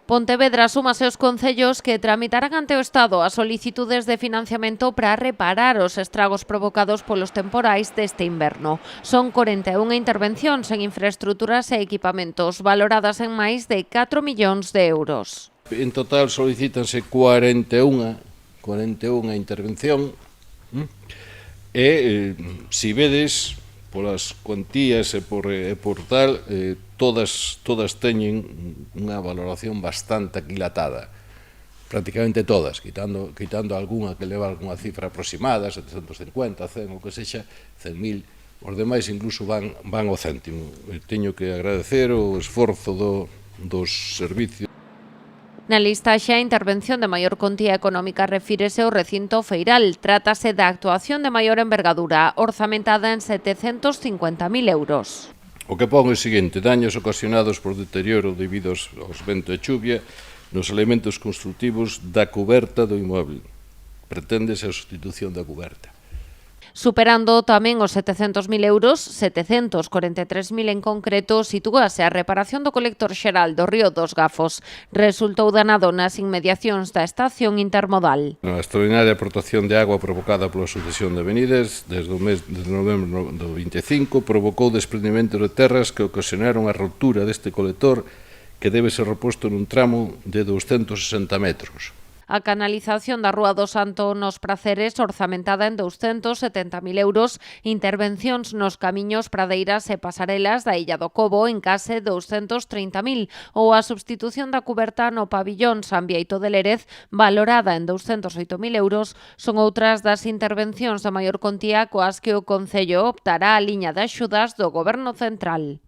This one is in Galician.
Pontevedra súmase aos concellos que tramitarán ante o Estado as solicitudes de financiamento para reparar os estragos provocados polos temporais deste inverno. Son 41 intervencións en infraestruturas e equipamentos, valoradas en máis de 4 millóns de euros. En total solicítanse 41 intervención e, se vedes, polas cuantías e por tal, todas teñen unha valoración bastante aquilatada. Prácticamente todas, quitando algunha que leva algunha cifra aproximada, 750, 100, o que sexa, 100.000, os demais incluso van ao céntimo. Teño que agradecer o esforzo dos servicios. Na listaxe, a intervención de maior contía económica refírese ao recinto feiral. Trátase da actuación de maior envergadura, orzamentada en 750.000 euros. O que pon é o seguinte: daños ocasionados por deterioro debido aos ventos e chuvia nos elementos construtivos da cuberta do inmueble. Preténdese a sustitución da cuberta. Superando tamén os 700.000 euros, 743.000 en concreto, sitúase a reparación do colector xeral do río dos Gafos. Resultou danado nas inmediacións da estación intermodal. A extraordinaria aportación de agua provocada pola sucesión de avenidas desde o mes de novembro do 25 provocou desprendimento de terras que ocasionaron a ruptura deste colector, que debe ser reposto nun tramo de 260 metros. A canalización da Rúa do Santo nos Praceres, orzamentada en 270.000 euros, intervencións nos camiños, pradeiras e pasarelas da Illa do Cobo en case 230.000, ou a substitución da cuberta no pabillón San Bieito de Lérez, valorada en 208.000 euros, son outras das intervencións de maior contía coas que o Concello optará a liña de axudas do Goberno Central.